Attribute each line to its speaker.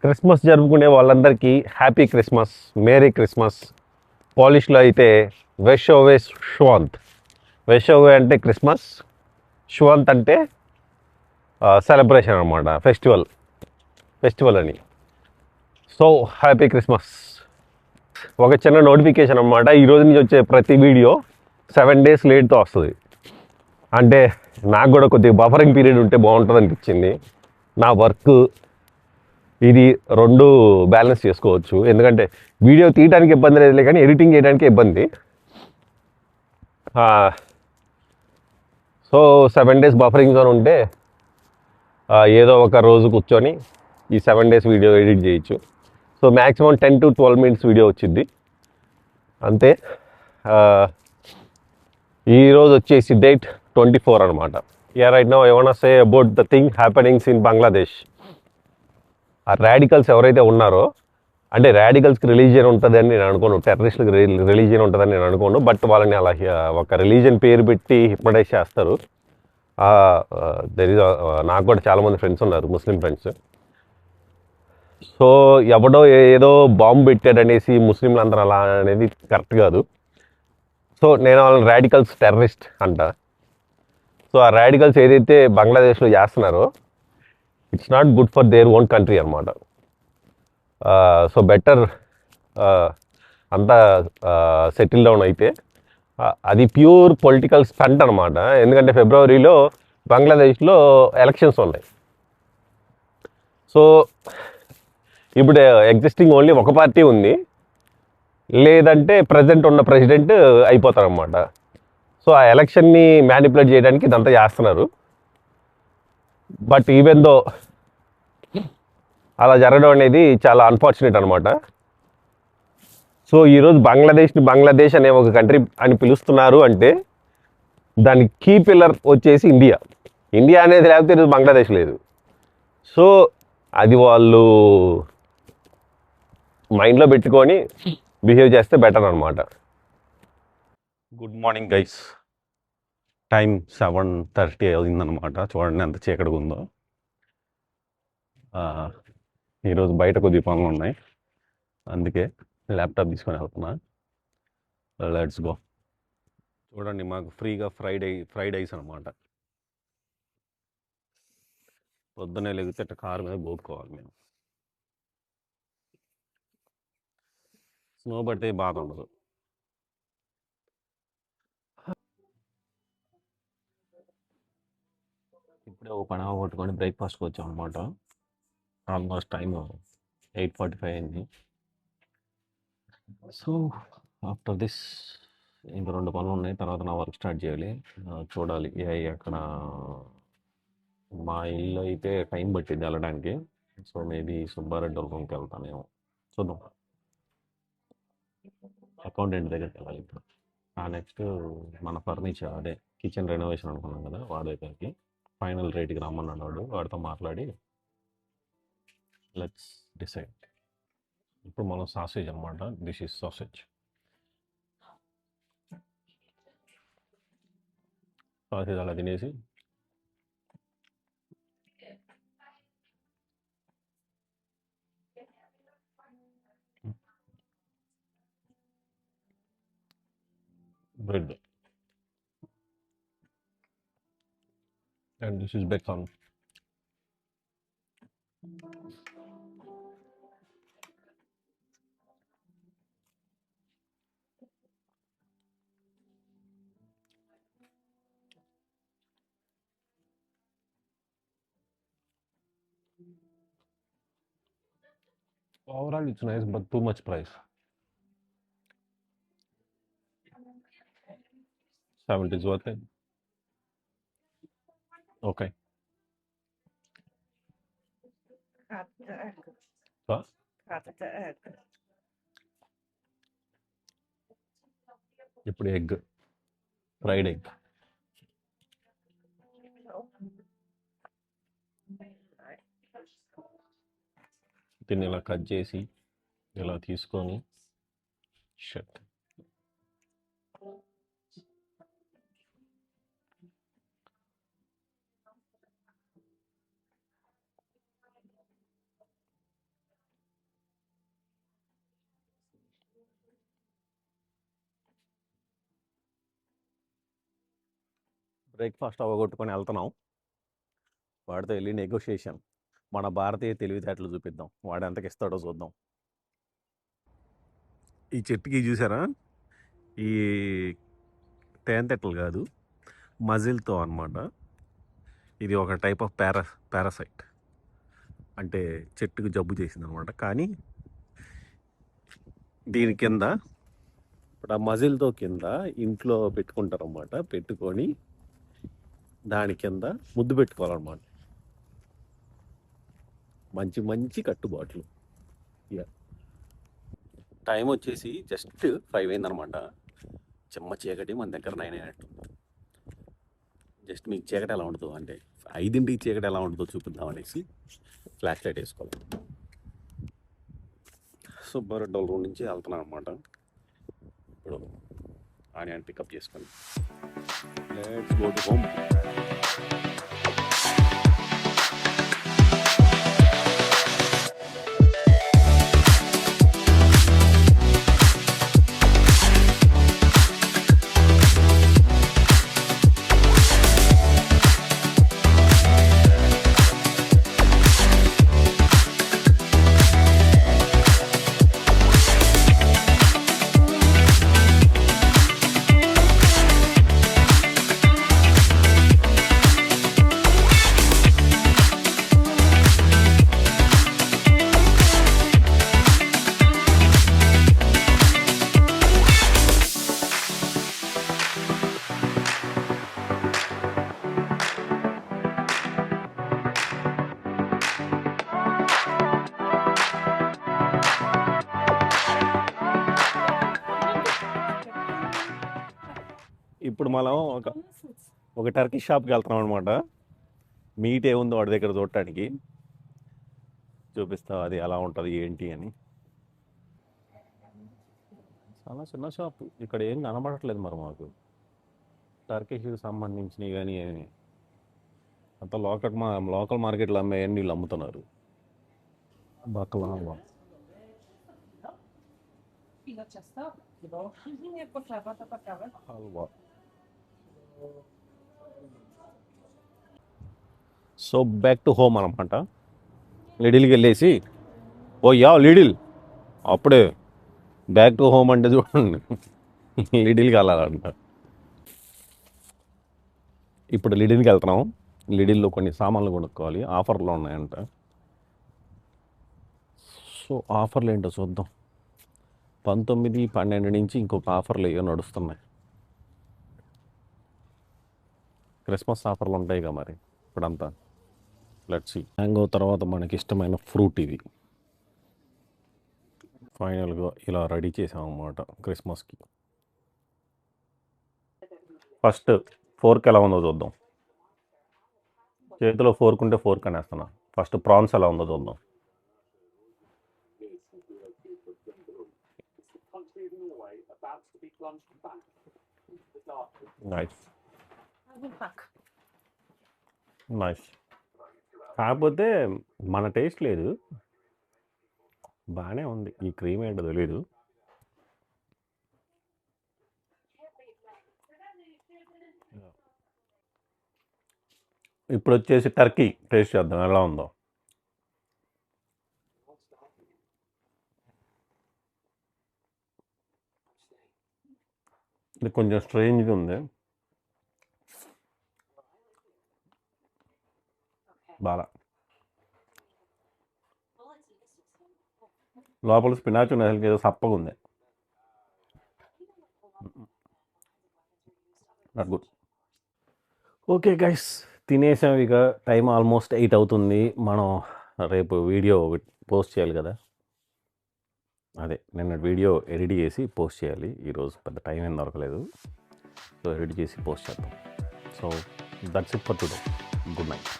Speaker 1: Christmas జరుపుకునే వాళ్ళందరికీ happy Christmas, merry Christmas. పాలిష్లో అయితే వెషోవే షువంత్. వెషోవే అంటే క్రిస్మస్, షువంత్ అంటే సెలబ్రేషన్ అనమాట, ఫెస్టివల్ అని. So happy Christmas. ఒక చిన్న నోటిఫికేషన్ అనమాట, ఈరోజు నుంచి వచ్చే ప్రతి వీడియో 7 days లేట్తో వస్తుంది. అంటే నాకు కూడా కొద్దిగా బఫరింగ్ పీరియడ్ ఉంటే బాగుంటుంది అనిపించింది. నా వర్క్ ఇది రెండు బ్యాలెన్స్ చేసుకోవచ్చు. ఎందుకంటే వీడియో తీయడానికి ఇబ్బంది లేదులే, కానీ ఎడిటింగ్ చేయడానికి ఇబ్బంది. సో 7 days బఫరింగ్ జోన్ ఉంటే ఏదో ఒక రోజు కూర్చొని ఈ 7 days వీడియో ఎడిట్ చేయొచ్చు. So maximum 10 to 12 minutes video వచ్చింది అంతే. ఈరోజు వచ్చేసి డేట్ 24 అనమాట. Right now I want say about the thing happenings in Bangladesh. ఆ రాడికల్స్ ఎవరైతే ఉన్నారో, అంటే రాడికల్స్కి రిలీజియన్ ఉంటుందని నేను అనుకోను, టెర్రరిస్ట్కి రిలీజియన్ ఉంటుందని నేను అనుకోను. బట్ వాళ్ళని అలా ఒక రిలీజియన్ పేరు పెట్టి హిప్నటైజ్ చేస్తారు. నాకు కూడా చాలామంది ఫ్రెండ్స్ ఉన్నారు, ముస్లిం ఫ్రెండ్స్. సో ఎవడో ఏదో బాంబు పెట్టాడనేసి ముస్లింలు అందరూ అలా అనేది కరెక్ట్ కాదు. సో నేను వాళ్ళని రాడికల్స్, టెర్రరిస్ట్ అంట. సో ఆ రాడికల్స్ ఏదైతే బంగ్లాదేశ్లో చేస్తున్నారో, it's not good for their own country అనమాట. సో బెటర్ అంతా సెటిల్ డౌన్ అయితే. అది ప్యూర్ పొలిటికల్ స్టంట్ అనమాట. ఎందుకంటే ఫిబ్రవరిలో బంగ్లాదేశ్లో ఎలక్షన్స్ ఉన్నాయి. సో ఇప్పుడు ఎగ్జిస్టింగ్ ఓన్లీ ఒక పార్టీ ఉంది, లేదంటే ప్రజెంట్ ఉన్న ప్రెసిడెంట్ అయిపోతారనమాట. సో ఆ ఎలక్షన్ని మ్యానిపులేట్ చేయడానికి ఇదంతా చేస్తున్నారు. బట్ ఈవెన్ దో అలా జరగడం అనేది చాలా అన్ఫార్చునేట్ అనమాట. సో ఈరోజు బంగ్లాదేశ్ అనే ఒక కంట్రీ అని పిలుస్తున్నారు అంటే దాని కీ పిల్లర్ వచ్చేసి ఇండియా అనేది లేకపోతే ఈరోజు బంగ్లాదేశ్ లేదు. సో అది వాళ్ళు మైండ్లో పెట్టుకొని బిహేవ్ చేస్తే బెటర్ అనమాట. Good morning guys. టైం 7:30 అయిందనమాట. చూడండి ఎంత చీకటిగా ఉందో. ఈరోజు బయట కొద్దిగా పనులు ఉన్నాయి, అందుకే ల్యాప్టాప్ తీసుకొని వెళ్తున్నా. Let's go. చూడండి, మాకు ఫ్రీగా ఫ్రైడ్ ఐస్ అనమాట. పొద్దున్నే లేగితే కారు మీద పోసుకోవాలి మేము. స్నో పడితే బాధ ఉండదు. ఇప్పుడే ఒక పని కొట్టుకొని బ్రేక్ఫాస్ట్కి వచ్చాం అనమాట. ఆల్మోస్ట్ టైం 8:45 అయింది. సో ఆఫ్టర్ దిస్ ఇంకా 2 పనులు ఉన్నాయి, తర్వాత నా వర్క్ స్టార్ట్ చేయాలి. చూడాలి అక్కడ మా ఇల్లు అయితే టైం పట్టింది వెళ్ళడానికి. సో మేబీ సుబ్బారెడ్డి రూమ్కి వెళ్తానేమో, చూద్దాం. అకౌంటెంట్ దగ్గరికి వెళ్ళాలి ఇప్పుడు. నెక్స్ట్ మన ఫర్నిచర్, అదే కిచెన్ రెనోవేషన్ అనుకున్నాం కదా, వాడి దగ్గరికి ఫైనల్ రేట్కి రమ్మన్నాడు వాడు. వాడితో మాట్లాడి లెట్స్ డిసైడ్. ఇప్పుడు మనం సాసేజ్ అనమాట. దిస్ ఈజ్ సాసేజ్ అలా తినేసి bread, and this is bacon. Overall, it's nice, but too much price. 70 is worth it. Okay.
Speaker 2: Cut the egg.
Speaker 1: What?
Speaker 2: Cut the egg.
Speaker 1: ఇప్పుడు ఎగ్, ఫ్రైడ్ ఎగ్. దీన్ని ఇలా cut చేసి ఇలా తీసుకొని shut
Speaker 3: breakfast అవ్వగొట్టుకొని వెళ్తున్నాం. వాడితో వెళ్ళి నెగోషియేషన్, మన భారతీయ తెలివితేటలు చూపిద్దాం, వాడు ఎంతకి ఇస్తాడో చూద్దాం. ఈ చెట్టుకి చూసారా, ఈ తేనెతెట్టలు కాదు, మజిల్తో అన్నమాట. ఇది ఒక టైప్ ఆఫ్ పారాసైట్, అంటే చెట్టుకు జబ్బు చేసింది అనమాట. కానీ దీని కింద ఇప్పుడు ఆ మజిల్తో కింద ఇంట్లో పెట్టుకుంటారు అన్నమాట. పెట్టుకొని దాని కింద ముద్దు పెట్టుకోవాలన్నమాట. మంచి మంచి కట్టుబాట్లు. ఇక టైం వచ్చేసి జస్ట్ 5 అయిందనమాట. చెమ్మ చీకటి, మన దగ్గర 9 అయినట్టు. జస్ట్ మీకు చీకటి ఎలా ఉండదు అంటే 5ంటికి చీకటి ఎలా ఉంటుందో చూపిద్దాం అనేసి ఫ్లాష్ లైట్ వేసుకోవాలి. సుబ్బారెడ్డి వాళ్ళ రూమ్ నుంచి వెళ్తున్నాను అనమాట. ఇప్పుడు ఆనియన్ పికప్ చేసుకొని లెట్స్ గో టు హోమ్. ఇప్పుడు మనం ఒక టర్కీ షాప్కి వెళ్తున్నాం అనమాట. మీట్ ఏముందో వాడి దగ్గర చూడటానికి. చూపిస్తా అది ఎలా ఉంటుంది ఏంటి అని. చాలా చిన్న షాప్, ఇక్కడ ఏం కనబడట్లేదు మరి మాకు. టర్కీకి సంబంధించినవి కానీ ఏమి అంత లోకల్ మార్కెట్లో అమ్మేవన్నీ వీళ్ళు అమ్ముతున్నారు. Baklava, halwa. So back to home అనమాట. లిడిల్కి వెళ్ళేసి, ఓ యా లిడిల్, అప్పుడే బ్యాక్ టు హోమ్ అంటే చూడండి, లిడిల్కి వెళ్ళాలంట. ఇప్పుడు లిడిల్కి వెళ్తున్నాం. లిడిల్లో కొన్ని సామాన్లు కొనుక్కోవాలి, ఆఫర్లు ఉన్నాయంట. సో ఆఫర్లు ఏంటో చూద్దాం. 19, 12 నుంచి ఇంకొక ఆఫర్లు ఏవో నడుస్తున్నాయి. క్రిస్మస్ ఆఫర్లు ఉంటాయిగా మరి ఇప్పుడంతా. Let's see. మ్యాంగో తర్వాత మనకి ఇష్టమైన ఫ్రూట్ ఇది. ఫైనల్గా ఇలా రెడీ చేసామన్నమాట క్రిస్మస్కి. ఫస్ట్ ఫోర్క్ ఎలా ఉందో చూద్దాం. చేతిలో ఫోర్క్ ఉంటే ఫోర్క్ అనేస్తున్నా. ఫస్ట్ ప్రాన్స్ ఎలా ఉందో చూద్దాం. Nice nice. కాకపోతే మన టేస్ట్ లేదు, బాగానే ఉంది. ఈ క్రీమ్ ఏంటో తెలీదు. ఇప్పుడు వచ్చేసి టర్కీ టేస్ట్ చేద్దాం ఎలా ఉందో. ఇది కొంచెం స్ట్రేంజ్గా ఉంది. బాగా లోపల స్పినాచ్ ఉంది, అసలు ఏదో సప్పగా ఉంది. Not good. ఓకే గైస్, తినేసాం. ఇక టైం ఆల్మోస్ట్ 8 అవుతుంది. మనం రేపు వీడియో పోస్ట్ చేయాలి కదా. అదే నిన్న వీడియో ఎడిట్ చేసి పోస్ట్ చేయాలి. ఈరోజు పెద్ద టైం ఏం దొరకలేదు. సో ఎడిట్ చేసి పోస్ట్ చేద్దాం. So that's it for today. Good night.